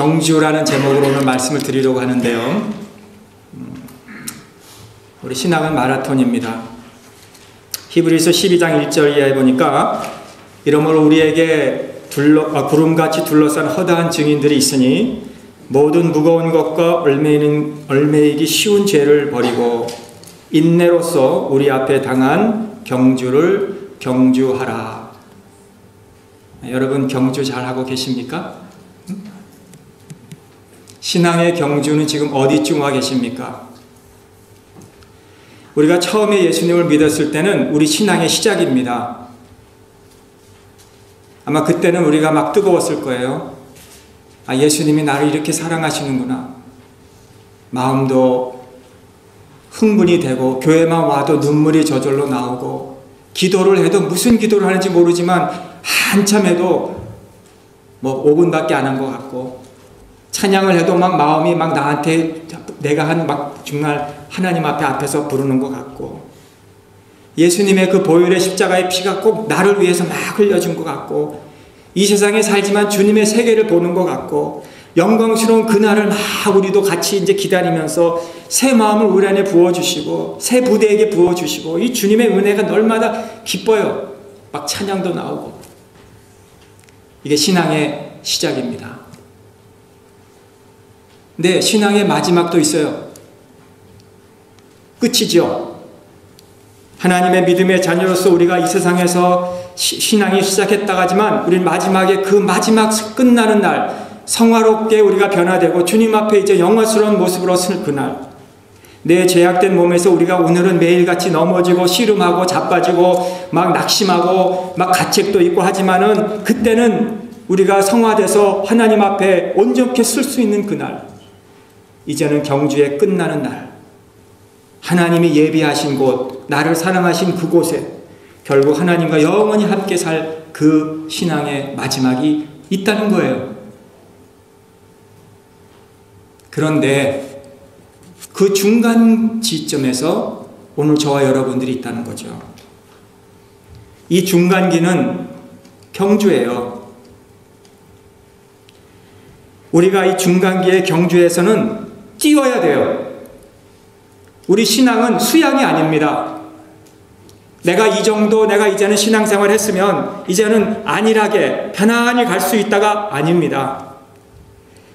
경주라는 제목으로 오늘 말씀을 드리려고 하는데요. 우리 신앙은 마라톤입니다. 히브리서 12장 1절 이하에 보니까 이러므로 우리에게 구름같이 둘러싼 허다한 증인들이 있으니 모든 무거운 것과 얽매이기 쉬운 죄를 버리고 인내로써 우리 앞에 당한 경주를 경주하라. 여러분 경주 잘하고 계십니까? 신앙의 경주는 지금 어디쯤 와 계십니까? 우리가 처음에 예수님을 믿었을 때는 우리 신앙의 시작입니다. 아마 그때는 우리가 막 뜨거웠을 거예요. 아, 예수님이 나를 이렇게 사랑하시는구나. 마음도 흥분이 되고 교회만 와도 눈물이 저절로 나오고 기도를 해도 무슨 기도를 하는지 모르지만 한참 해도 뭐 5분밖에 안 한 것 같고 찬양을 해도 막 마음이 막 나한테 내가 막 정말 하나님 앞에서 부르는 것 같고 예수님의 그 보혈의 십자가의 피가 꼭 나를 위해서 막 흘려준 것 같고 이 세상에 살지만 주님의 세계를 보는 것 같고 영광스러운 그날을 막 우리도 같이 이제 기다리면서 새 마음을 우리 안에 부어주시고 새 부대에게 부어주시고 이 주님의 은혜가 날마다 기뻐요. 막 찬양도 나오고 이게 신앙의 시작입니다. 근데 신앙의 마지막도 있어요. 끝이죠. 하나님의 믿음의 자녀로서 우리가 이 세상에서 신앙이 시작했다가 하지만 우리는 마지막에 그 마지막 끝나는 날 성화롭게 우리가 변화되고 주님 앞에 이제 영화스러운 모습으로 설 그날 내 죄악된 몸에서 우리가 오늘은 매일같이 넘어지고 씨름하고 자빠지고 막 낙심하고 막 가책도 있고 하지만은 그때는 우리가 성화돼서 하나님 앞에 온전케 설 수 있는 그날 이제는 경주의 끝나는 날 하나님이 예비하신 곳 나를 사랑하신 그곳에 결국 하나님과 영원히 함께 살 그 신앙의 마지막이 있다는 거예요. 그런데 그 중간 지점에서 오늘 저와 여러분들이 있다는 거죠. 이 중간기는 경주예요. 우리가 이 중간기의 경주에서는 뛰어야 돼요. 우리 신앙은 수양이 아닙니다. 내가 이 정도 내가 이제는 신앙생활 했으면 이제는 안일하게 편안히 갈 수 있다가 아닙니다.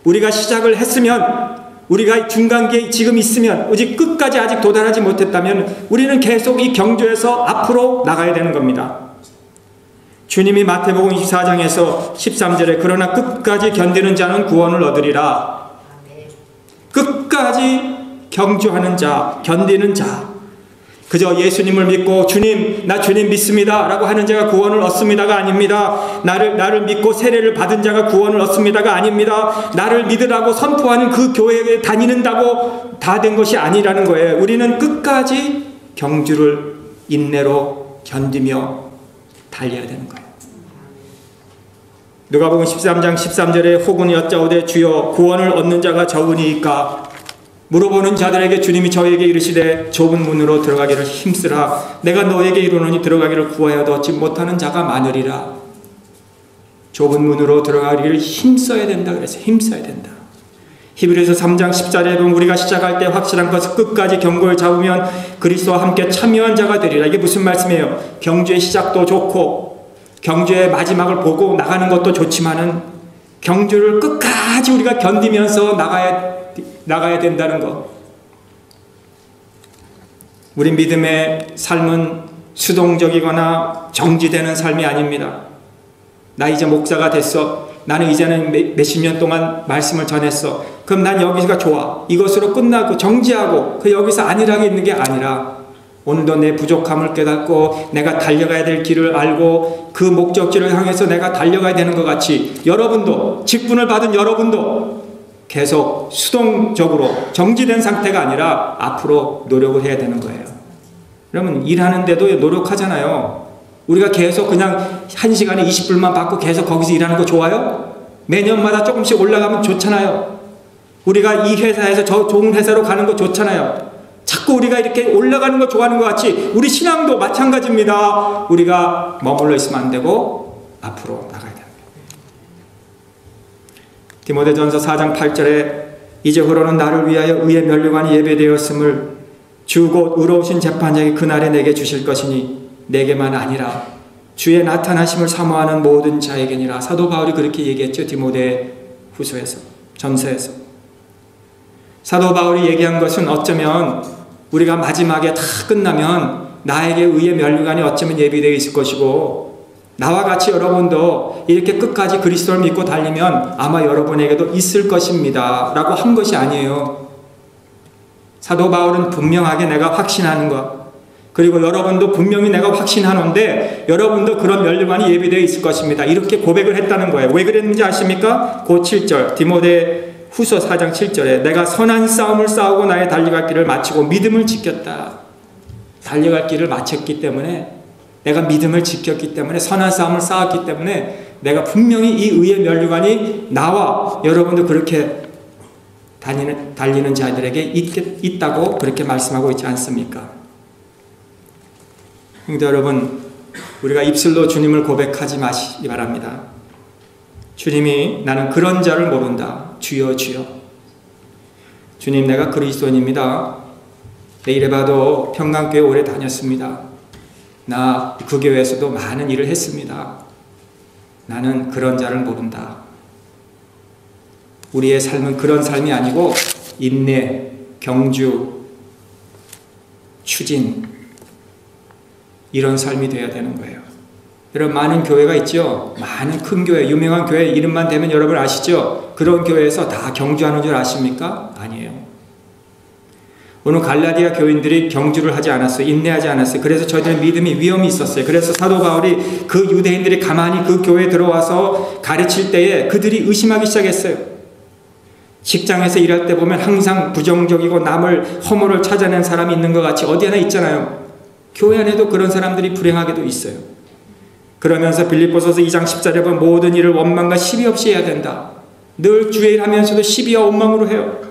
우리가 시작을 했으면 우리가 중간기에 지금 있으면 오직 끝까지 아직 도달하지 못했다면 우리는 계속 이 경주에서 앞으로 나가야 되는 겁니다. 주님이 마태복음 24장에서 13절에 그러나 끝까지 견디는 자는 구원을 얻으리라. 끝까지 경주하는 자, 견디는 자 그저 예수님을 믿고 나 주님 믿습니다 라고 하는 자가 구원을 얻습니다가 아닙니다. 나를 믿고 세례를 받은 자가 구원을 얻습니다가 아닙니다. 나를 믿으라고 선포하는 그 교회에 다니는다고 다 된 것이 아니라는 거예요. 우리는 끝까지 경주를 인내로 견디며 달려야 되는 거예요. 누가복음 13장 13절에 혹은 여짜오되 주여 구원을 얻는 자가 적으니이까 물어보는 자들에게 주님이 저에게 이르시되 좁은 문으로 들어가기를 힘쓰라. 내가 너에게 이르노니 들어가기를 구하여도 얻지 못하는 자가 많으리라. 좁은 문으로 들어가기를 힘써야 된다 그래서 힘써야 된다. 히브리서 3장 14절에 보면 우리가 시작할 때 확실한 것을 끝까지 경고를 잡으면 그리스도와 함께 참여한 자가 되리라. 이게 무슨 말씀이에요? 경주의 시작도 좋고 경주의 마지막을 보고 나가는 것도 좋지만은 경주를 끝까지 우리가 견디면서 나가야 된다는 것. 우리 믿음의 삶은 수동적이거나 정지되는 삶이 아닙니다. 나 이제 목사가 됐어. 나는 이제는 몇십 년 동안 말씀을 전했어. 그럼 난 여기가 좋아. 이것으로 끝나고 정지하고 그 여기서 안일하게 있는 게 아니라 오늘도 내 부족함을 깨닫고 내가 달려가야 될 길을 알고 그 목적지를 향해서 내가 달려가야 되는 것 같이 여러분도 직분을 받은 여러분도 계속 수동적으로 정지된 상태가 아니라 앞으로 노력을 해야 되는 거예요. 그러면 일하는데도 노력하잖아요. 우리가 계속 그냥 1시간에 20불만 받고 계속 거기서 일하는 거 좋아요? 매년마다 조금씩 올라가면 좋잖아요. 우리가 이 회사에서 저 좋은 회사로 가는 거 좋잖아요. 자꾸 우리가 이렇게 올라가는 거 좋아하는 것 같이 우리 신앙도 마찬가지입니다. 우리가 머물러 있으면 안 되고 앞으로 나가야 됩니다. 디모데전서 4장 8절에 이제후로는 나를 위하여 의의 면류관이 예배되었음을 주 곧 의로우신 재판장이 그날에 내게 주실 것이니 내게만 아니라 주의 나타나심을 사모하는 모든 자에게니라. 사도 바울이 그렇게 얘기했죠. 디모데 후서에서, 전서에서. 사도 바울이 얘기한 것은 어쩌면 우리가 마지막에 다 끝나면 나에게 의의 면류관이 어쩌면 예비되어 있을 것이고, 나와 같이 여러분도 이렇게 끝까지 그리스도를 믿고 달리면 아마 여러분에게도 있을 것입니다 라고 한 것이 아니에요. 사도 바울은 분명하게 내가 확신하는 것, 그리고 여러분도 분명히 내가 확신하는데 여러분도 그런 면류관이 예비되어 있을 것입니다, 이렇게 고백을 했다는 거예요. 왜 그랬는지 아십니까? 그 7절, 디모데 후서 4장 7절에 내가 선한 싸움을 싸우고 나의 달려갈 길을 마치고 믿음을 지켰다. 달려갈 길을 마쳤기 때문에, 내가 믿음을 지켰기 때문에, 선한 싸움을 싸웠기 때문에 내가 분명히 이 의의 면류관이 나와 여러분도 그렇게 달리는 자들에게 있다고 그렇게 말씀하고 있지 않습니까? 형제 여러분, 우리가 입술로 주님을 고백하지 마시기 바랍니다. 주님이 나는 그런 자를 모른다. 주여 주여. 주님, 내가 그리스도인입니다. 내 이래봐도 평강교회 오래 다녔습니다. 나 그 교회에서도 많은 일을 했습니다. 나는 그런 자를 모른다. 우리의 삶은 그런 삶이 아니고 인내, 경주, 추진, 이런 삶이 되어야 되는 거예요. 여러분, 많은 교회가 있죠. 많은 큰 교회, 유명한 교회 이름만 대면 여러분 아시죠? 그런 교회에서 다 경주하는 줄 아십니까? 아니에요. 오늘 갈라디아 교인들이 경주를 하지 않았어요. 인내하지 않았어요. 그래서 저희들은 믿음이 위험이 있었어요. 그래서 사도 바울이 그 유대인들이 가만히 그 교회에 들어와서 가르칠 때에 그들이 의심하기 시작했어요. 직장에서 일할 때 보면 항상 부정적이고 남을 허물을 찾아낸 사람이 있는 것 같이 어디 하나 있잖아요. 교회 안에도 그런 사람들이 불행하게도 있어요. 그러면서 빌립보서서 2장 10절에 보면 모든 일을 원망과 시비 없이 해야 된다. 늘 주의 일 하면서도 시비와 원망으로 해요.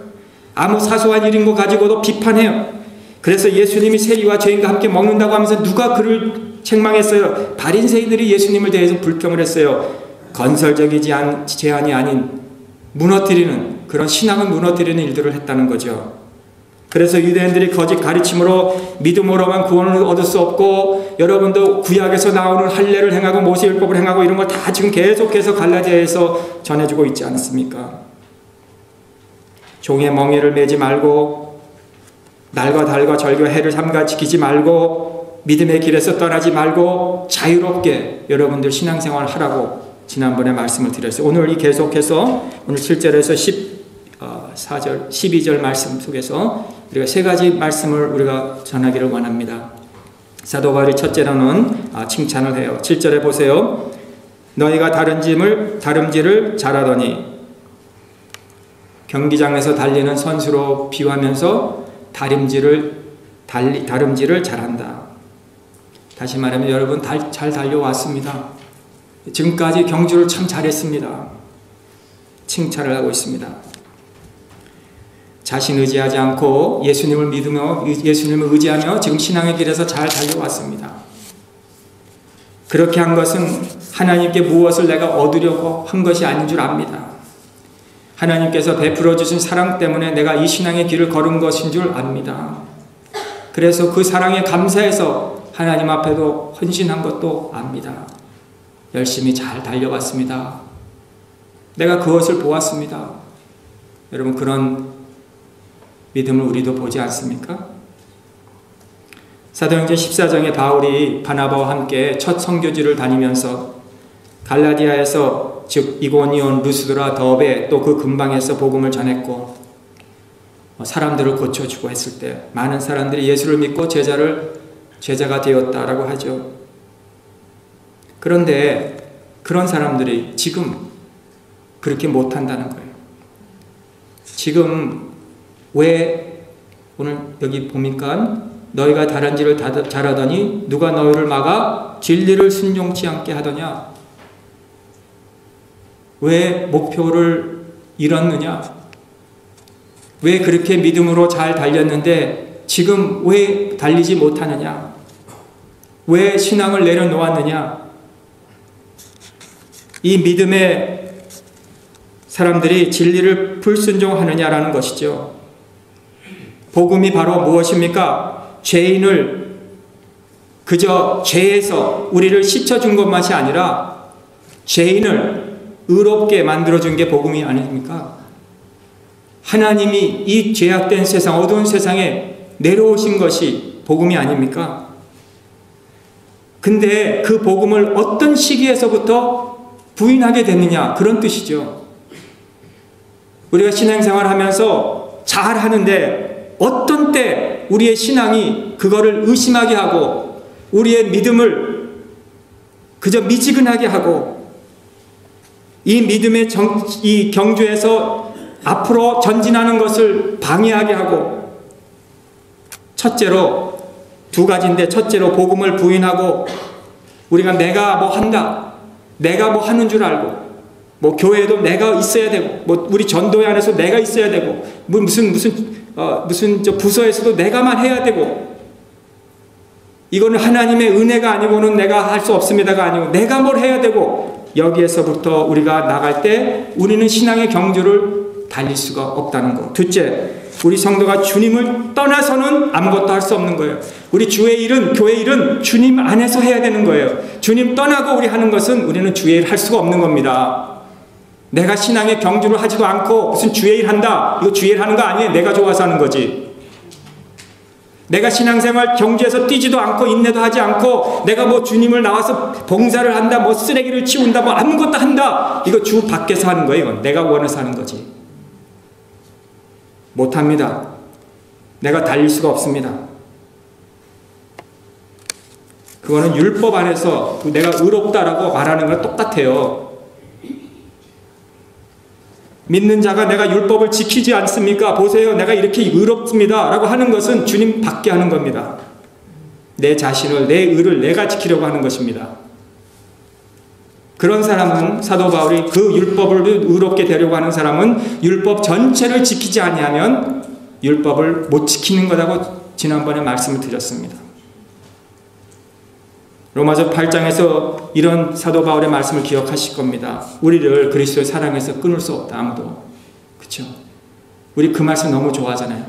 아무 사소한 일인 거 가지고도 비판해요. 그래서 예수님이 세리와 죄인과 함께 먹는다고 하면서 누가 그를 책망했어요? 바리새인들이 예수님을 대해서 불평을 했어요. 건설적이지 않은 제안이 아닌 무너뜨리는, 그런 신앙을 무너뜨리는 일들을 했다는 거죠. 그래서 유대인들이 거짓 가르침으로 믿음으로만 구원을 얻을 수 없고, 여러분도 구약에서 나오는 할례를 행하고 모세율법을 행하고 이런 걸 다 지금 계속해서 갈라디아에서 전해주고 있지 않습니까? 종의 멍에를 매지 말고, 날과 달과 절과 해를 삼가 지키지 말고, 믿음의 길에서 떠나지 말고 자유롭게 여러분들 신앙생활을 하라고 지난번에 말씀을 드렸어요. 오늘 계속해서 오늘 7절에서 14절, 12절 말씀 속에서 우리가 세 가지 말씀을 우리가 전하기를 원합니다. 사도 바울이 첫째로는 칭찬을 해요. 7절에 보세요. 너희가 다름질을 잘하더니, 경기장에서 달리는 선수로 비유하면서 다름질을 잘한다. 다시 말하면 여러분 잘 달려왔습니다. 지금까지 경주를 참 잘했습니다. 칭찬을 하고 있습니다. 자신 의지하지 않고 예수님을 믿으며 예수님을 의지하며 지금 신앙의 길에서 잘 달려왔습니다. 그렇게 한 것은 하나님께 무엇을 내가 얻으려고 한 것이 아닌 줄 압니다. 하나님께서 베풀어 주신 사랑 때문에 내가 이 신앙의 길을 걸은 것인 줄 압니다. 그래서 그 사랑에 감사해서 하나님 앞에도 헌신한 것도 압니다. 열심히 잘 달려왔습니다. 내가 그것을 보았습니다. 여러분, 그런 믿음을 우리도 보지 않습니까? 사도행전 14장에 바울이 바나바와 함께 첫 선교지를 다니면서 갈라디아에서, 즉 이고니온, 루스드라, 더베 또 그 근방에서 복음을 전했고 사람들을 고쳐주고 했을 때 많은 사람들이 예수를 믿고 제자가 되었다라고 하죠. 그런데 그런 사람들이 지금 그렇게 못한다는 거예요. 지금 왜 오늘 여기 보니까 너희가 다른질을 잘하더니 누가 너희를 막아 진리를 순종치 않게 하더냐? 왜 목표를 잃었느냐? 왜 그렇게 믿음으로 잘 달렸는데 지금 왜 달리지 못하느냐? 왜 신앙을 내려놓았느냐? 이 믿음의 사람들이 진리를 불순종하느냐라는 것이죠. 복음이 바로 무엇입니까? 죄인을 그저 죄에서 우리를 씻어준 것만이 아니라 죄인을 의롭게 만들어준 게 복음이 아닙니까? 하나님이 이 죄악된 세상, 어두운 세상에 내려오신 것이 복음이 아닙니까? 근데 그 복음을 어떤 시기에서부터 부인하게 됐느냐, 그런 뜻이죠. 우리가 신앙생활 하면서 잘 하는데 어떤 때 우리의 신앙이 그거를 의심하게 하고 우리의 믿음을 그저 미지근하게 하고 이 믿음의 이 경주에서 앞으로 전진하는 것을 방해하게 하고, 첫째로 두 가지인데, 첫째로 복음을 부인하고 우리가 내가 뭐 한다, 내가 뭐 하는 줄 알고, 뭐 교회도 내가 있어야 되고, 뭐 우리 전도회 안에서 내가 있어야 되고, 무슨 저 부서에서도 내가만 해야 되고, 이거는 하나님의 은혜가 아니고는 내가 할 수 없습니다가 아니고 내가 뭘 해야 되고, 여기에서부터 우리가 나갈 때 우리는 신앙의 경주를 달릴 수가 없다는 것. 둘째, 우리 성도가 주님을 떠나서는 아무것도 할 수 없는 거예요. 우리 주의 일은, 교회 일은 주님 안에서 해야 되는 거예요. 주님 떠나고 우리 하는 것은 우리는 주의 일 할 수가 없는 겁니다. 내가 신앙의 경주를 하지도 않고 무슨 주의 일 한다, 이거 주의 일 하는 거 아니에요. 내가 좋아서 하는 거지. 내가 신앙생활 경주에서 뛰지도 않고 인내도 하지 않고 내가 뭐 주님을 나와서 봉사를 한다, 뭐 쓰레기를 치운다, 뭐 아무것도 한다, 이거 주 밖에서 하는 거예요. 이건 내가 원해서 하는 거지. 못합니다. 내가 달릴 수가 없습니다. 그거는 율법 안에서 내가 의롭다라고 말하는 거랑 똑같아요. 믿는 자가 내가 율법을 지키지 않습니까? 보세요, 내가 이렇게 의롭습니다 라고 하는 것은 주님 밖에 하는 겁니다. 내 자신을, 내 의를 내가 지키려고 하는 것입니다. 그런 사람은, 사도 바울이 그 율법을 의롭게 되려고 하는 사람은 율법 전체를 지키지 아니하면 율법을 못 지키는 거라고 지난번에 말씀을 드렸습니다. 로마서 8장에서 이런 사도 바울의 말씀을 기억하실 겁니다. 우리를 그리스도의 사랑에서 끊을 수 없다, 아무도. 그렇죠? 우리 그 말씀 너무 좋아하잖아요.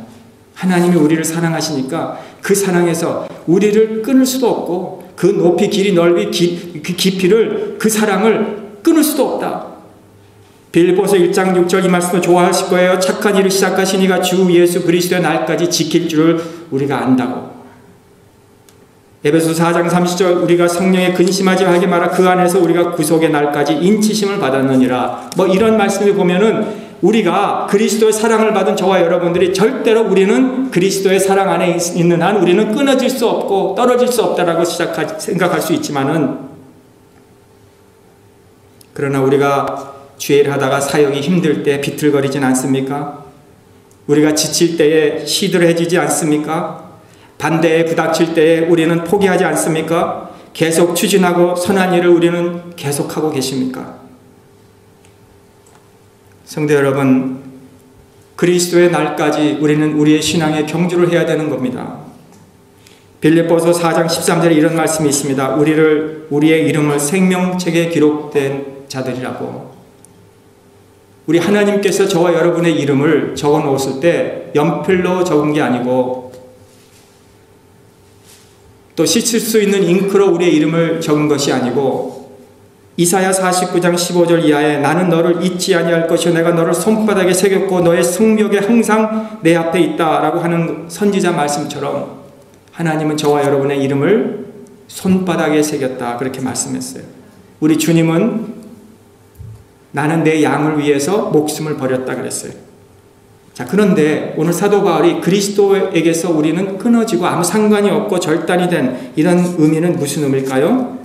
하나님이 우리를 사랑하시니까 그 사랑에서 우리를 끊을 수도 없고, 그 높이, 길이, 넓이, 그 깊이를, 그 사랑을 끊을 수도 없다. 빌립보서 1장 6절 이 말씀도 좋아하실 거예요. 착한 일을 시작하신 이가 주 예수 그리스도의 날까지 지킬 줄을 우리가 안다고. 에베소서 4장 30절 우리가 성령에 근심하지 하게 말하 그 안에서 우리가 구속의 날까지 인치심을 받았느니라. 뭐 이런 말씀을 보면은 우리가 그리스도의 사랑을 받은 저와 여러분들이 절대로 우리는 그리스도의 사랑 안에 있는 한 우리는 끊어질 수 없고 떨어질 수 없다라고 생각할 수 있지만은, 그러나 우리가 주의 일 하다가 사역이 힘들 때 비틀거리진 않습니까? 우리가 지칠 때에 시들해지지 않습니까? 반대에 부닥칠 때에 우리는 포기하지 않습니까? 계속 추진하고 선한 일을 우리는 계속하고 계십니까? 성도 여러분, 그리스도의 날까지 우리는 우리의 신앙의 경주를 해야 되는 겁니다. 빌립보서 4장 13절에 이런 말씀이 있습니다. 우리의 이름을 생명책에 기록된 자들이라고. 우리 하나님께서 저와 여러분의 이름을 적어 놓았을 때 연필로 적은 게 아니고 또 씻을 수 있는 잉크로 우리의 이름을 적은 것이 아니고, 이사야 49장 15절 이하에 나는 너를 잊지 아니할 것이요 내가 너를 손바닥에 새겼고 너의 성벽에 항상 내 앞에 있다 라고 하는 선지자 말씀처럼 하나님은 저와 여러분의 이름을 손바닥에 새겼다, 그렇게 말씀했어요. 우리 주님은 나는 내 양을 위해서 목숨을 버렸다 그랬어요. 자, 그런데 오늘 사도 바울이 그리스도에게서 우리는 끊어지고 아무 상관이 없고 절단이 된 이런 의미는 무슨 의미일까요?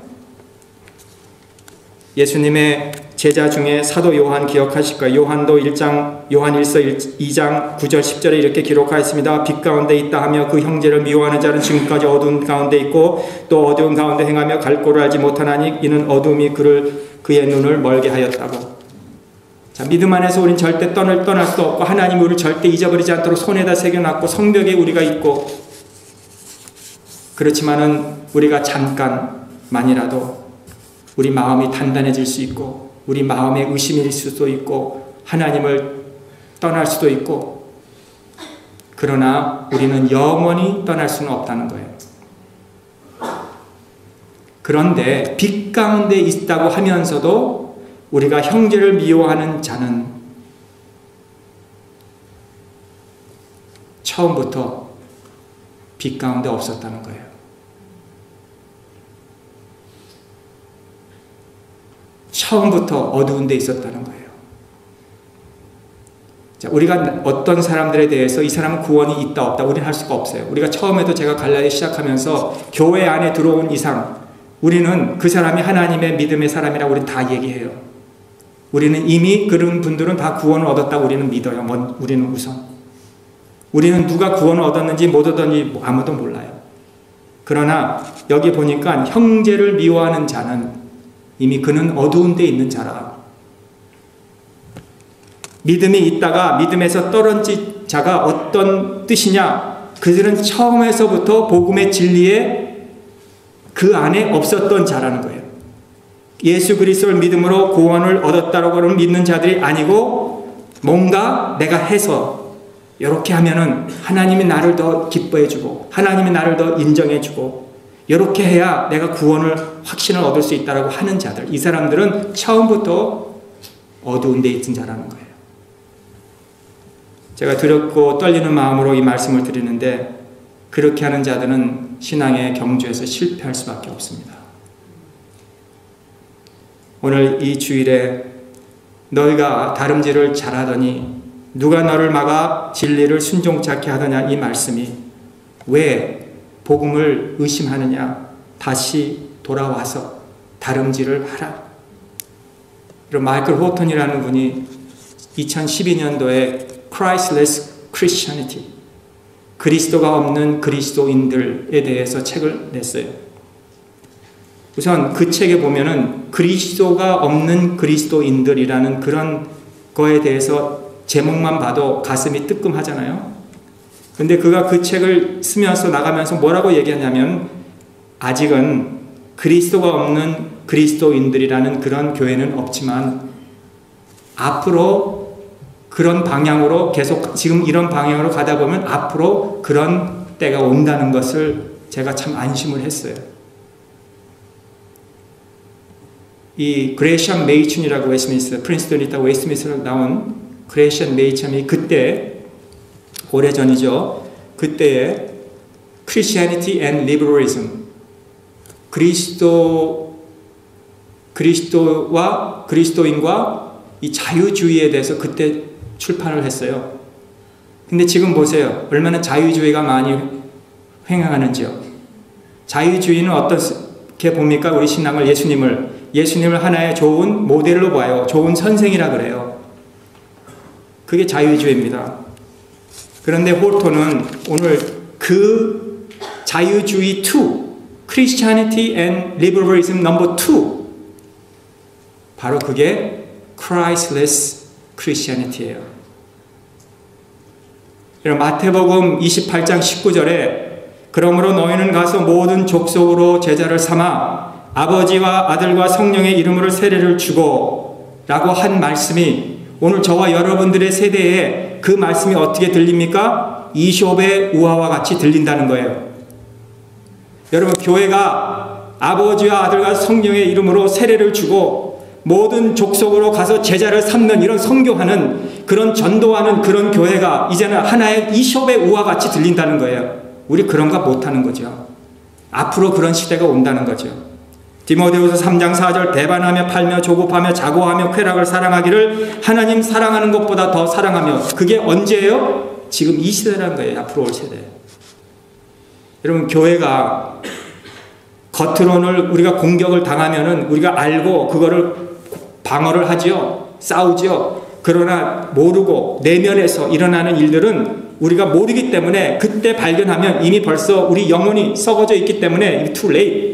예수님의 제자 중에 사도 요한 기억하실 거예요. 요한 1서 2장 9절 10절에 이렇게 기록하였습니다. 빛 가운데 있다 하며 그 형제를 미워하는 자는 지금까지 어두운 가운데 있고 또 어두운 가운데 행하며 갈 곳을 알지 못하나니 이는 어둠이 그의 눈을 멀게 하였다고. 자, 믿음 안에서 우린 절대 떠날 수 없고 하나님이 우리를 절대 잊어버리지 않도록 손에다 새겨놨고 성벽에 우리가 있고, 그렇지만은 우리가 잠깐만이라도 우리 마음이 단단해질 수 있고 우리 마음에 의심이 있을 수도 있고 하나님을 떠날 수도 있고, 그러나 우리는 영원히 떠날 수는 없다는 거예요. 그런데 빛 가운데 있다고 하면서도 우리가 형제를 미워하는 자는 처음부터 빛 가운데 없었다는 거예요. 처음부터 어두운 데 있었다는 거예요. 자, 우리가 어떤 사람들에 대해서 이 사람은 구원이 있다 없다 우리는 할 수가 없어요. 우리가 처음에도 제가 갈라디 시작하면서 교회 안에 들어온 이상 우리는 그 사람이 하나님의 믿음의 사람이라고 우리는 다 얘기해요. 우리는 이미 그런 분들은 다 구원을 얻었다고 우리는 믿어요. 우리는 우선. 우리는 누가 구원을 얻었는지 못 얻었는지 아무도 몰라요. 그러나 여기 보니까 형제를 미워하는 자는 이미 그는 어두운 데 있는 자라. 믿음이 있다가 믿음에서 떨어진 자가 어떤 뜻이냐? 그들은 처음에서부터 복음의 진리에 그 안에 없었던 자라는 거예요. 예수 그리스도를 믿음으로 구원을 얻었다고 믿는 자들이 아니고 뭔가 내가 해서 이렇게 하면은 하나님이 나를 더 기뻐해 주고 하나님이 나를 더 인정해 주고 이렇게 해야 내가 구원을 확신을 얻을 수 있다라고 하는 자들, 이 사람들은 처음부터 어두운 데 있는 자라는 거예요. 제가 두렵고 떨리는 마음으로 이 말씀을 드리는데 그렇게 하는 자들은 신앙의 경주에서 실패할 수밖에 없습니다. 오늘 이 주일에 너희가 다름질을 잘하더니 누가 너를 막아 진리를 순종치 않게 하더냐, 이 말씀이 왜 복음을 의심하느냐, 다시 돌아와서 다름질을 하라. 그리고 마이클 호턴이라는 분이 2012년도에 Christless Christianity, 그리스도가 없는 그리스도인들에 대해서 책을 냈어요. 우선 그 책에 보면은 그리스도가 없는 그리스도인들이라는 그런 거에 대해서 제목만 봐도 가슴이 뜨끔하잖아요. 근데 그가 그 책을 쓰면서 나가면서 뭐라고 얘기하냐면 아직은 그리스도가 없는 그리스도인들이라는 그런 교회는 없지만 앞으로 그런 방향으로 계속 지금 이런 방향으로 가다 보면 앞으로 그런 때가 온다는 것을 제가 참 안심을 했어요. 이 그레이션 메이춘이라고 웨스트민스터, 프린스턴에 있다가 웨스트민스터로 나온 그레이션 메이춘이 그때 오래전이죠. 그때의 Christianity and Liberalism, 그리스도와 그리스도인과 이 자유주의에 대해서 그때 출판을 했어요. 근데 지금 보세요. 얼마나 자유주의가 많이 횡행하는지요. 자유주의는 어떻게 봅니까? 우리 신앙을, 예수님을 하나의 좋은 모델로 봐요. 좋은 선생이라 그래요. 그게 자유주의입니다. 그런데 홀톤은 오늘 그 자유주의 2, Christianity and Liberalism No. 2, 바로 그게 Christless Christianity예요. 마태복음 28장 19절에 그러므로 너희는 가서 모든 족속으로 제자를 삼아 아버지와 아들과 성령의 이름으로 세례를 주고 라고 한 말씀이 오늘 저와 여러분들의 세대에 그 말씀이 어떻게 들립니까? 이솝의 우화와 같이 들린다는 거예요. 여러분, 교회가 아버지와 아들과 성령의 이름으로 세례를 주고 모든 족속으로 가서 제자를 삼는 이런 선교하는 그런 전도하는 그런 교회가 이제는 하나의 이솝의 우화 같이 들린다는 거예요. 우리 그런가 못하는 거죠. 앞으로 그런 시대가 온다는 거죠. 디모데후서 3장 4절 배반하며 팔며 조급하며 자고하며 쾌락을 사랑하기를 하나님 사랑하는 것보다 더 사랑하며, 그게 언제예요? 지금 이 시대라는 거예요. 앞으로 올 세대. 여러분, 교회가 겉으로는 우리가 공격을 당하면은 우리가 알고 그거를 방어를 하지요. 싸우지요. 그러나 모르고 내면에서 일어나는 일들은 우리가 모르기 때문에 그때 발견하면 이미 벌써 우리 영혼이 썩어져 있기 때문에 too late.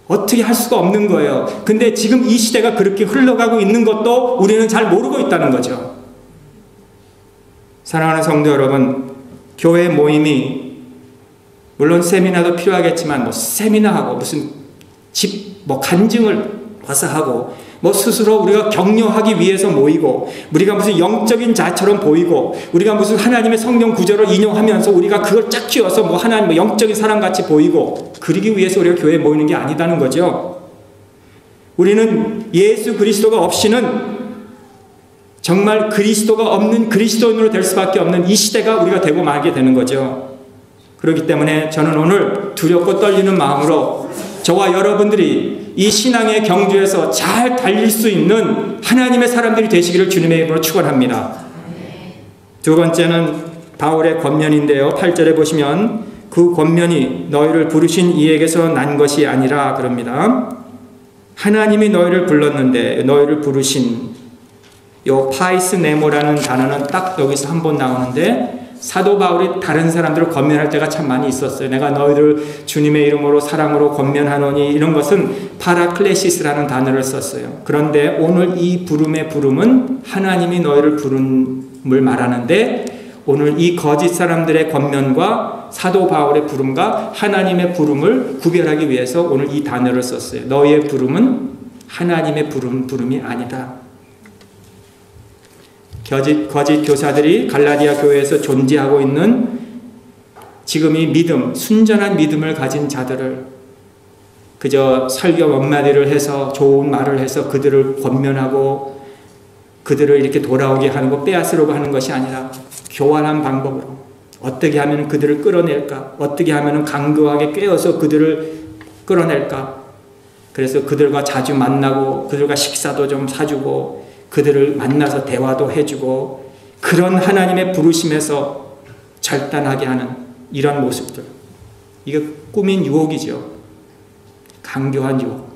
어떻게 할 수가 없는 거예요. 근데 지금 이 시대가 그렇게 흘러가고 있는 것도 우리는 잘 모르고 있다는 거죠. 사랑하는 성도 여러분, 교회 모임이 물론 세미나도 필요하겠지만 세미나하고 무슨 간증을 와서 하고 뭐 스스로 우리가 격려하기 위해서 모이고, 우리가 무슨 영적인 자처럼 보이고, 우리가 무슨 하나님의 성경 구절을 인용하면서 우리가 그걸 짝 쥐어서 뭐 하나님 뭐 영적인 사람같이 보이고, 그러기 위해서 우리가 교회에 모이는 게 아니다는 거죠. 우리는 예수 그리스도가 없이는 정말 그리스도가 없는 그리스도인으로 될 수밖에 없는 이 시대가 우리가 되고 말게 되는 거죠. 그렇기 때문에 저는 오늘 두렵고 떨리는 마음으로 저와 여러분들이 이 신앙의 경주에서 잘 달릴 수 있는 하나님의 사람들이 되시기를 주님의 이름으로 축원합니다. 두 번째는 바울의 권면인데요. 8절에 보시면 그 권면이 너희를 부르신 이에게서 난 것이 아니라 그럽니다. 하나님이 너희를 불렀는데 너희를 부르신, 요 파이스 네모라는 단어는 딱 여기서 한 번 나오는데, 사도 바울이 다른 사람들을 권면할 때가 참 많이 있었어요. 내가 너희를 주님의 이름으로 사랑으로 권면하노니, 이런 것은 파라클레시스라는 단어를 썼어요. 그런데 오늘 이 부름의 부름은 하나님이 너희를 부름을 말하는데, 오늘 이 거짓 사람들의 권면과 사도 바울의 부름과 하나님의 부름을 구별하기 위해서 오늘 이 단어를 썼어요. 너희의 부름은 하나님의 부름이 아니다. 거짓 교사들이 갈라디아 교회에서 존재하고 있는 지금 이 믿음, 순전한 믿음을 가진 자들을 그저 설교 몇 마디를 해서, 좋은 말을 해서 그들을 권면하고 그들을 이렇게 돌아오게 하는 거, 빼앗으려고 하는 것이 아니라 교활한 방법으로 어떻게 하면 그들을 끌어낼까, 어떻게 하면 강도하게 꿰어서 그들을 끌어낼까. 그래서 그들과 자주 만나고 그들과 식사도 좀 사주고 그들을 만나서 대화도 해주고, 그런 하나님의 부르심에서 절단하게 하는 이런 모습들, 이게 꾸민 유혹이죠. 강교한 유혹.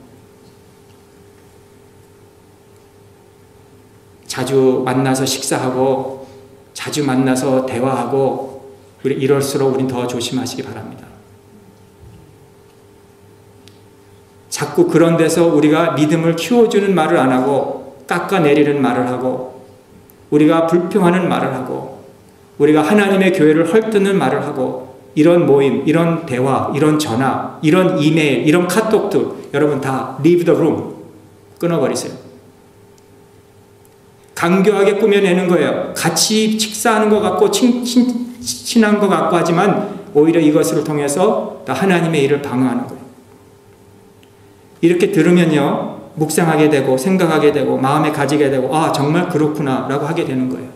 자주 만나서 식사하고 자주 만나서 대화하고, 이럴수록 우린 더 조심하시기 바랍니다. 자꾸 그런 데서 우리가 믿음을 키워주는 말을 안 하고 깎아내리는 말을 하고, 우리가 불평하는 말을 하고, 우리가 하나님의 교회를 헐뜯는 말을 하고, 이런 모임, 이런 대화, 이런 전화, 이런 이메일, 이런 카톡들, 여러분 다 leave the room, 끊어버리세요. 강교하게 꾸며내는 거예요. 같이 식사하는 것 같고 친한 것 같고 하지만 오히려 이것을 통해서 하나님의 일을 방해하는 거예요. 이렇게 들으면요, 묵상하게 되고 생각하게 되고 마음에 가지게 되고, 아 정말 그렇구나 라고 하게 되는 거예요.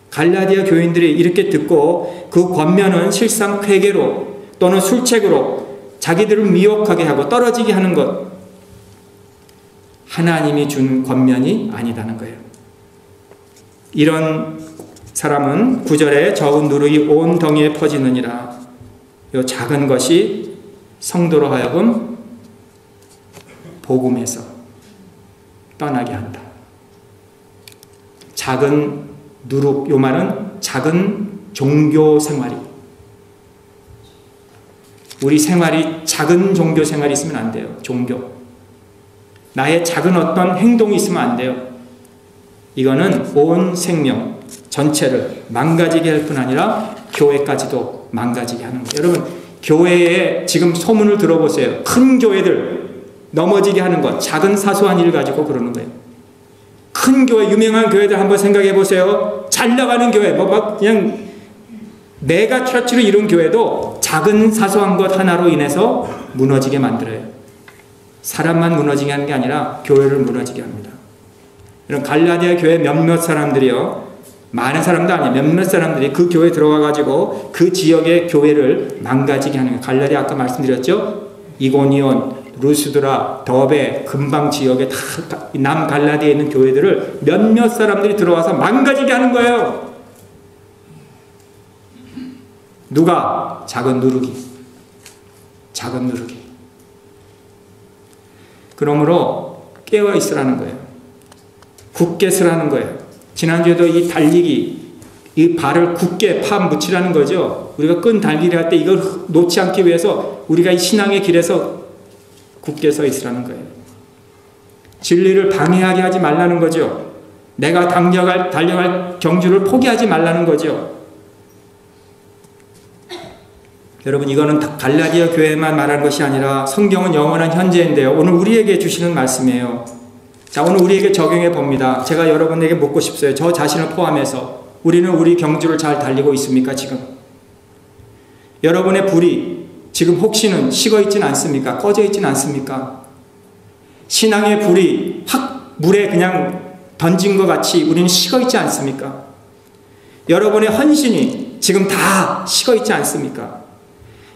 갈라디아 교인들이 이렇게 듣고 그 권면은 실상 회개로 또는 술책으로 자기들을 미혹하게 하고 떨어지게 하는 것, 하나님이 준 권면이 아니다는 거예요. 이런 사람은 9절에 적은 누룩이 온 덩이에 퍼지느니라. 이 작은 것이 성도로 하여금 복음에서 떠나게 한다. 작은 누룩, 요 말은 작은 종교 생활이, 우리 생활이 작은 종교 생활이 있으면 안 돼요. 종교, 나의 작은 어떤 행동이 있으면 안 돼요. 이거는 온 생명 전체를 망가지게 할 뿐 아니라 교회까지도 망가지게 하는 거예요. 여러분, 교회에 지금 소문을 들어보세요. 큰 교회들 넘어지게 하는 것, 작은 사소한 일 가지고 그러는 거예요. 큰 교회, 유명한 교회들 한번 생각해 보세요. 잘 나가는 교회, 막 그냥 메가 처치로 이룬 교회도 작은 사소한 것 하나로 인해서 무너지게 만들어요. 사람만 무너지게 하는 게 아니라 교회를 무너지게 합니다. 이런 갈라디아 교회 몇몇 사람들이요, 많은 사람도 아니에요. 몇몇 사람들이 그 교회에 들어와 가지고 그 지역의 교회를 망가지게 하는 거예요. 갈라디아 아까 말씀드렸죠? 이고니온, 루스드라, 더베, 근방 지역에 다 남갈라디아에 있는 교회들을 몇몇 사람들이 들어와서 망가지게 하는 거예요. 누가? 작은 누룩이. 작은 누룩이. 그러므로 깨어 있으라는 거예요. 굳게 서라는 거예요. 지난주에도 이 달리기, 이 발을 굳게 파 묻히라는 거죠. 우리가 끈 달리기 할 때 이걸 놓지 않기 위해서 우리가 이 신앙의 길에서 굳게 서 있으라는 거예요. 진리를 방해하게 하지 말라는 거죠. 내가 달려갈 경주를 포기하지 말라는 거죠. 여러분, 이거는 갈라디아 교회만 말하는 것이 아니라 성경은 영원한 현재인데요. 오늘 우리에게 주시는 말씀이에요. 자, 오늘 우리에게 적용해 봅니다. 제가 여러분에게 묻고 싶어요. 저 자신을 포함해서 우리는 우리 경주를 잘 달리고 있습니까? 지금 여러분의 불이 지금 혹시는 식어 있지는 않습니까? 꺼져 있지는 않습니까? 신앙의 불이 확 물에 그냥 던진 것 같이 우리는 식어 있지 않습니까? 여러분의 헌신이 지금 다 식어 있지 않습니까?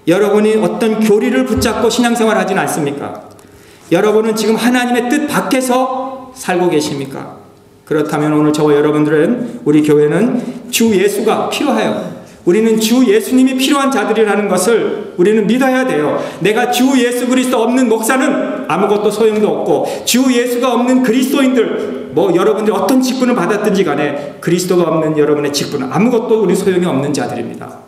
여러분이 어떤 교리를 붙잡고 신앙생활 하진 않습니까? 여러분은 지금 하나님의 뜻 밖에서 살고 계십니까? 그렇다면 오늘 저와 여러분들은, 우리 교회는 주 예수가 필요해요. 우리는 주 예수님이 필요한 자들이라는 것을 우리는 믿어야 돼요. 내가 주 예수 그리스도 없는 목사는 아무것도 소용도 없고, 주 예수가 없는 그리스도인들, 여러분들이 어떤 직분을 받았든지 간에 그리스도가 없는 여러분의 직분은 아무것도 우리 소용이 없는 자들입니다.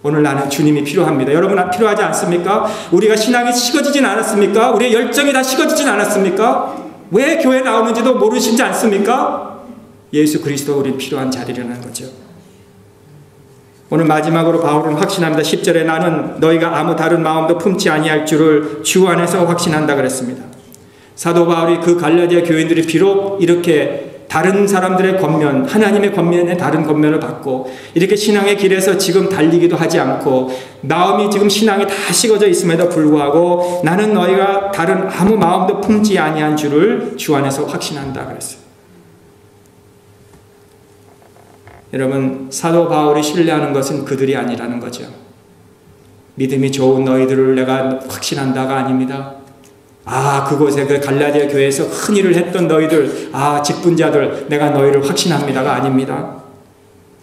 오늘 나는 주님이 필요합니다. 여러분 필요하지 않습니까? 우리가 신앙이 식어지진 않았습니까? 우리의 열정이 다 식어지진 않았습니까? 왜 교회에 나오는지도 모르시지 않습니까? 예수 그리스도가 우리 필요한 자들이라는 거죠. 오늘 마지막으로 바울은 확신합니다. 10절에 나는 너희가 아무 다른 마음도 품지 아니할 줄을 주 안에서 확신한다 그랬습니다. 사도 바울이 그 갈라디아 교인들이 비록 이렇게 다른 사람들의 겉면, 하나님의 겉면에 다른 겉면을 받고 이렇게 신앙의 길에서 지금 달리기도 하지 않고 마음이 지금 신앙이 다 식어져 있음에도 불구하고 나는 너희가 다른 아무 마음도 품지 아니한 줄을 주 안에서 확신한다 그랬어요. 여러분, 사도 바울이 신뢰하는 것은 그들이 아니라는 거죠. 믿음이 좋은 너희들을 내가 확신한다가 아닙니다. 그곳에 그 갈라디아 교회에서 큰 일을 했던 너희들, 직분자들, 내가 너희를 확신합니다가 아닙니다.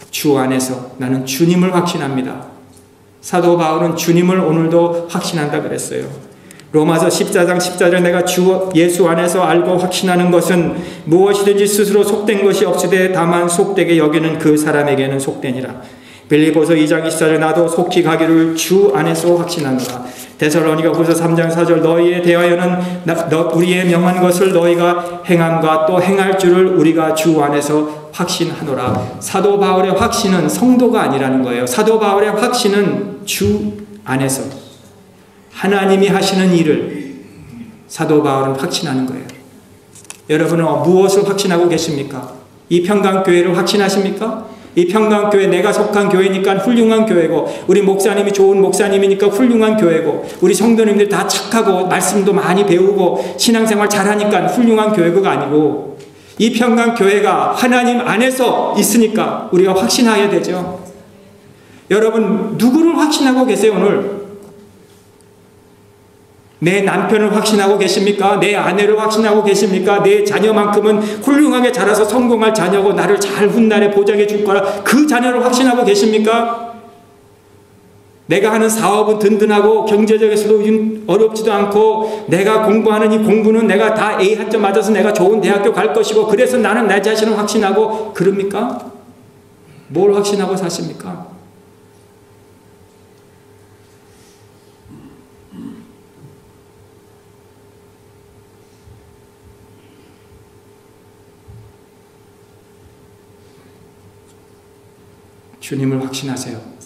주 안에서 나는 주님을 확신합니다. 사도 바울은 주님을 오늘도 확신한다 그랬어요. 로마서 14장 14절에 내가 주 예수 안에서 알고 확신하는 것은 무엇이든지 스스로 속된 것이 없으되 다만 속되게 여기는 그 사람에게는 속되니라. 빌립보서 2장 24절에 나도 속히 가기를 주 안에서 확신하노라. 데살로니가 후서 3장 4절 너희에 대하여는 우리의 명한 것을 너희가 행함과 또 행할 줄을 우리가 주 안에서 확신하노라. 사도 바울의 확신은 성도가 아니라는 거예요. 사도 바울의 확신은 주 안에서 하나님이 하시는 일을 사도 바울은 확신하는 거예요. 여러분은 무엇을 확신하고 계십니까? 이 평강교회를 확신하십니까? 이 평강교회, 내가 속한 교회니까 훌륭한 교회고, 우리 목사님이 좋은 목사님이니까 훌륭한 교회고, 우리 성도님들 다 착하고 말씀도 많이 배우고 신앙생활 잘하니까 훌륭한 교회가 아니고, 이 평강교회가 하나님 안에서 있으니까 우리가 확신해야 되죠. 여러분 누구를 확신하고 계세요? 오늘 내 남편을 확신하고 계십니까? 내 아내를 확신하고 계십니까? 내 자녀만큼은 훌륭하게 자라서 성공할 자녀고 나를 잘 훗날에 보장해 줄 거라 그 자녀를 확신하고 계십니까? 내가 하는 사업은 든든하고 경제적에서도 어렵지도 않고 내가 공부하는 이 공부는 내가 다 A 학점 맞아서 내가 좋은 대학교 갈 것이고 그래서 나는 내 자신을 확신하고 그럽니까? 뭘 확신하고 사십니까? 주님을 확신하세요.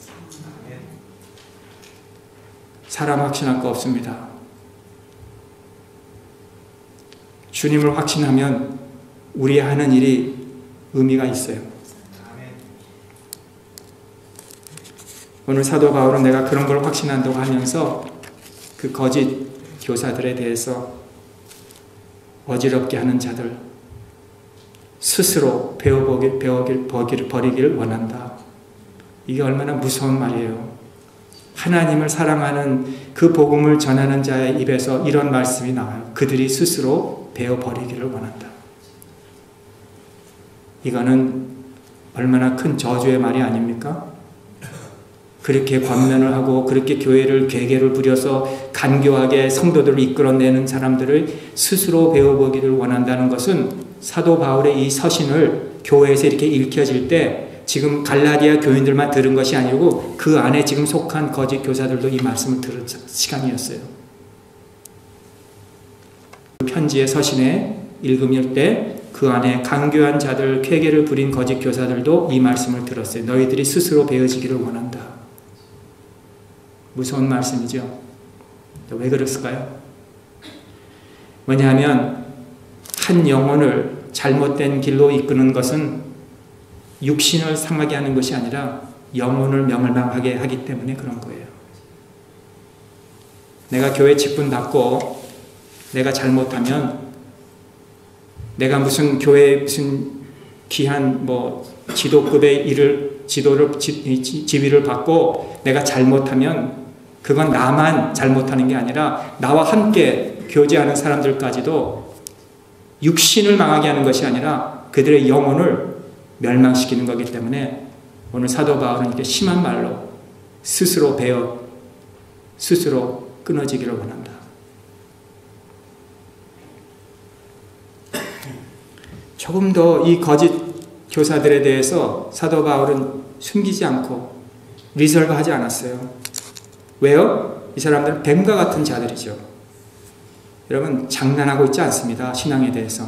사람 확신할 거 없습니다. 주님을 확신하면 우리 하는 일이 의미가 있어요. 오늘 사도 바울은 내가 그런 걸 확신한다고 하면서 그 거짓 교사들에 대해서 어지럽게 하는 자들 스스로 버리기를 원한다. 이게 얼마나 무서운 말이에요. 하나님을 사랑하는 그 복음을 전하는 자의 입에서 이런 말씀이 나와요. 그들이 스스로 베어버리기를 원한다. 이거는 얼마나 큰 저주의 말이 아닙니까? 그렇게 권면을 하고 그렇게 교회를 괴계를 부려서 간교하게 성도들을 이끌어내는 사람들을 스스로 베어보기를 원한다는 것은 사도 바울의 이 서신을 교회에서 이렇게 읽혀질 때 지금 갈라디아 교인들만 들은 것이 아니고 그 안에 지금 속한 거짓 교사들도 이 말씀을 들은 시간이었어요. 편지의 서신에 읽음일 때 그 안에 강교한 자들, 쾌계를 부린 거짓 교사들도 이 말씀을 들었어요. 너희들이 스스로 베어지기를 원한다. 무서운 말씀이죠. 왜 그랬을까요? 왜냐하면 한 영혼을 잘못된 길로 이끄는 것은 육신을 상하게 하는 것이 아니라 영혼을 멸망하게 하기 때문에 그런 거예요. 내가 교회 직분 받고 내가 잘못하면, 내가 무슨 교회에 무슨 귀한 지도급의 지위를 받고 내가 잘못하면 그건 나만 잘못하는 게 아니라 나와 함께 교제하는 사람들까지도 육신을 망하게 하는 것이 아니라 그들의 영혼을 멸망시키는 거기 때문에 오늘 사도 바울은 이렇게 심한 말로 스스로 베어 스스로 끊어지기를 원한다. 조금 더 이 거짓 교사들에 대해서 사도 바울은 숨기지 않고 리설브하지 않았어요. 왜요? 이 사람들은 뱀과 같은 자들이죠. 여러분, 장난하고 있지 않습니다. 신앙에 대해서.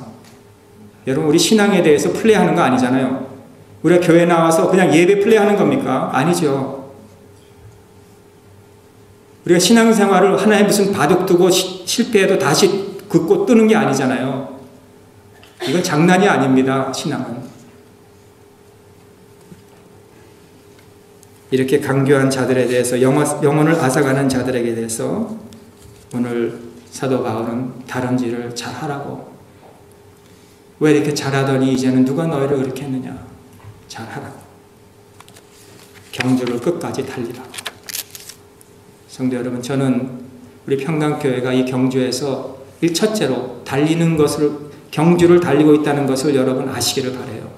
여러분, 우리 신앙에 대해서 플레이하는 거 아니잖아요. 우리가 교회 나와서 그냥 예배 플레이하는 겁니까? 아니죠. 우리가 신앙생활을 하나의 무슨 바둑 두고 실패해도 다시 긋고 뜨는 게 아니잖아요. 이건 장난이 아닙니다. 신앙은. 이렇게 강교한 자들에 대해서, 영혼을 앗아가는 자들에게 대해서 오늘 사도 바울은 다른지를 잘하라고. 왜 이렇게 잘하더니 이제는 누가 너희를 그렇게 했느냐. 잘하라고. 경주를 끝까지 달리라고. 성도 여러분, 저는 우리 평강교회가 이 경주에서 첫째로 달리는 것을, 경주를 달리고 있다는 것을 여러분 아시기를 바라요.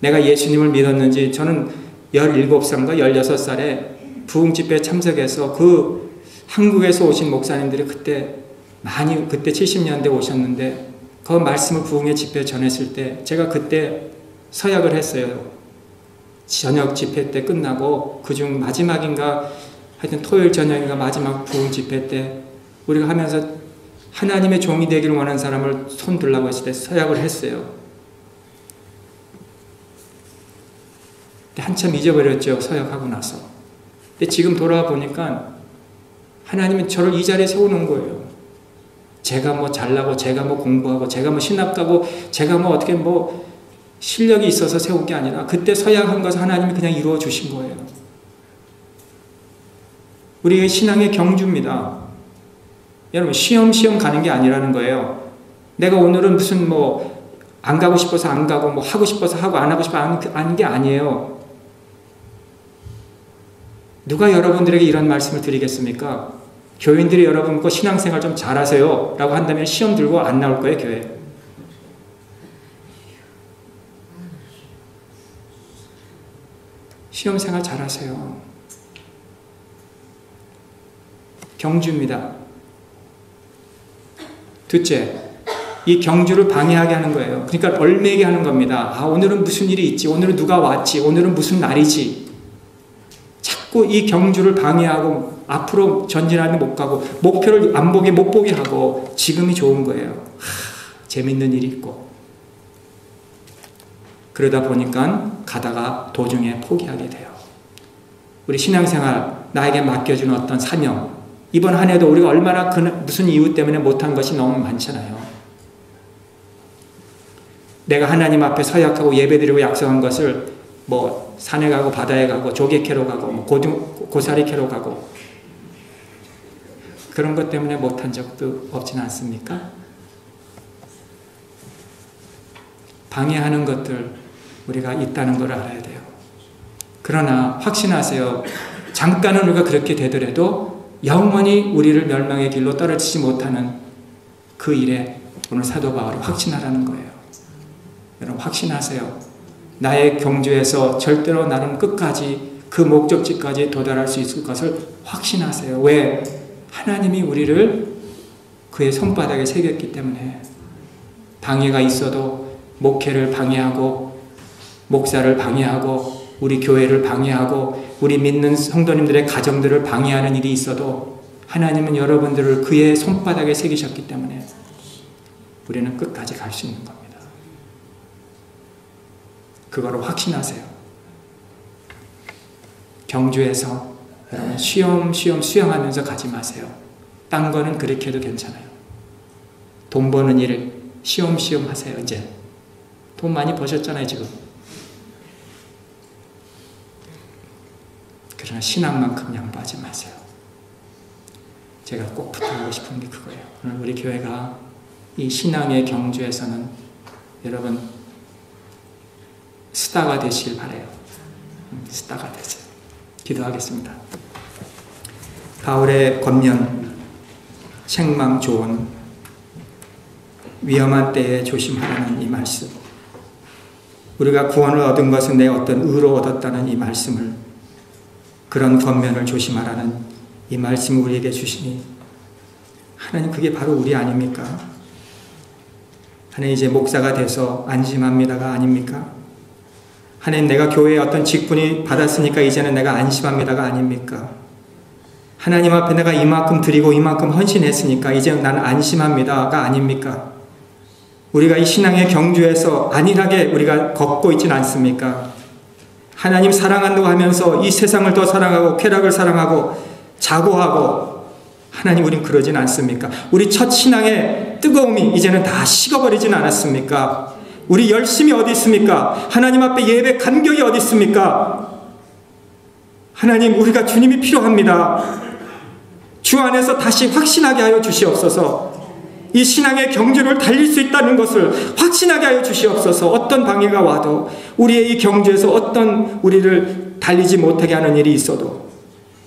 내가 예수님을 믿었는지, 저는 17살인가 16살에 부흥집회에 참석해서 그 한국에서 오신 목사님들이 그때 70년대 오셨는데 그 말씀을 부흥회 집회 전했을 때 제가 그때 서약을 했어요. 저녁 집회 때 끝나고 그중 마지막인가 하여튼 토요일 저녁인가 마지막 부흥 집회 때 우리가 하면서 하나님의 종이 되기를 원하는 사람을 손 들라고 했을 때 서약을 했어요. 한참 잊어버렸죠. 서약하고 나서. 근데 지금 돌아와 보니까 하나님은 저를 이 자리에 세워놓은 거예요. 제가 뭐 잘나고, 제가 뭐 공부하고, 제가 뭐 신학 가고, 제가 뭐 어떻게 뭐 실력이 있어서 세운 게 아니라 그때 서약한 것을 하나님이 그냥 이루어 주신 거예요. 우리의 신앙의 경주입니다. 여러분, 시험 가는 게 아니라는 거예요. 내가 오늘은 무슨 안 가고 싶어서 안 가고, 하고 싶어서 하고, 안 하고 싶어서 안 하는 게 아니에요. 누가 여러분들에게 이런 말씀을 드리겠습니까? 교인들이 여러분 거 신앙생활 좀 잘하세요 라고 한다면 시험 들고 안 나올 거예요, 교회. 시험생활 잘하세요. 경주입니다. 둘째, 이 경주를 방해하게 하는 거예요. 그러니까 얼매게 하는 겁니다. 오늘은 무슨 일이 있지, 오늘은 누가 왔지, 오늘은 무슨 날이지. 자꾸 이 경주를 방해하고 앞으로 전진하는 못 가고 목표를 못 보게 하고 지금이 좋은 거예요. 재밌는 일이 있고. 그러다 보니까 가다가 도중에 포기하게 돼요. 우리 신앙생활, 나에게 맡겨준 어떤 사명, 이번 한 해도 우리가 얼마나 무슨 이유 때문에 못한 것이 너무 많잖아요. 내가 하나님 앞에 서약하고 예배드리고 약속한 것을 산에 가고 바다에 가고 조개 캐러 가고 고사리 캐러 가고 그런 것 때문에 못한 적도 없지는 않습니까? 방해하는 것들 우리가 있다는 걸 알아야 돼요. 그러나 확신하세요. 잠깐은 우리가 그렇게 되더라도 영원히 우리를 멸망의 길로 떨어지지 못하는 그 일에 오늘 사도 바울이 확신하라는 거예요. 여러분 확신하세요. 나의 경주에서 절대로 나는 끝까지 그 목적지까지 도달할 수 있을 것을 확신하세요. 왜? 하나님이 우리를 그의 손바닥에 새겼기 때문에. 방해가 있어도 목회를 방해하고 목사를 방해하고 우리 교회를 방해하고 우리 믿는 성도님들의 가정들을 방해하는 일이 있어도 하나님은 여러분들을 그의 손바닥에 새기셨기 때문에 우리는 끝까지 갈 수 있는 겁니다. 그거를 확신하세요. 경주에서 여러분 쉬엄쉬엄 수영하면서 가지 마세요. 딴 거는 그렇게 해도 괜찮아요. 돈 버는 일 쉬엄쉬엄 하세요. 이제 돈 많이 버셨잖아요 지금. 그러나 신앙만큼 양보하지 마세요. 제가 꼭 부탁하고 싶은 게 그거예요. 오늘 우리 교회가 이 신앙의 경주에서는 여러분 스타가 되시길 바라요. 스타가 되세요. 기도하겠습니다. 바울의 권면, 책망, 조언, 위험한 때에 조심하라는 이 말씀, 우리가 구원을 얻은 것은 내 어떤 의로 얻었다는 이 말씀을, 그런 권면을 조심하라는 이 말씀을 우리에게 주시니 하나님, 그게 바로 우리 아닙니까? 하나님, 이제 목사가 돼서 안심합니다가 아닙니까? 하나님, 내가 교회에 어떤 직분이 받았으니까 이제는 내가 안심합니다가 아닙니까? 하나님 앞에 내가 이만큼 드리고 이만큼 헌신했으니까 이제 나는 안심합니다가 아닙니까? 우리가 이 신앙의 경주에서 안일하게 우리가 걷고 있지는 않습니까? 하나님 사랑한다고 하면서 이 세상을 더 사랑하고 쾌락을 사랑하고 자고하고, 하나님 우린 그러진 않습니까? 우리 첫 신앙의 뜨거움이 이제는 다 식어버리진 않았습니까? 우리 열심이 어디 있습니까? 하나님 앞에 예배 간격이 어디 있습니까? 하나님, 우리가 주님이 필요합니다. 주 안에서 다시 확신하게 하여 주시옵소서. 이 신앙의 경주를 달릴 수 있다는 것을 확신하게 하여 주시옵소서. 어떤 방해가 와도 우리의 이 경주에서 어떤 우리를 달리지 못하게 하는 일이 있어도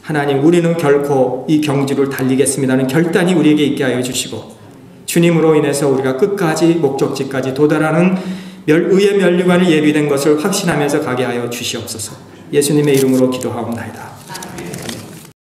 하나님, 우리는 결코 이 경주를 달리겠습니다는 결단이 우리에게 있게 하여 주시고, 주님으로 인해서 우리가 끝까지 목적지까지 도달하는 의의 면류관이 예비된 것을 확신하면서 가게 하여 주시옵소서. 예수님의 이름으로 기도하옵나이다.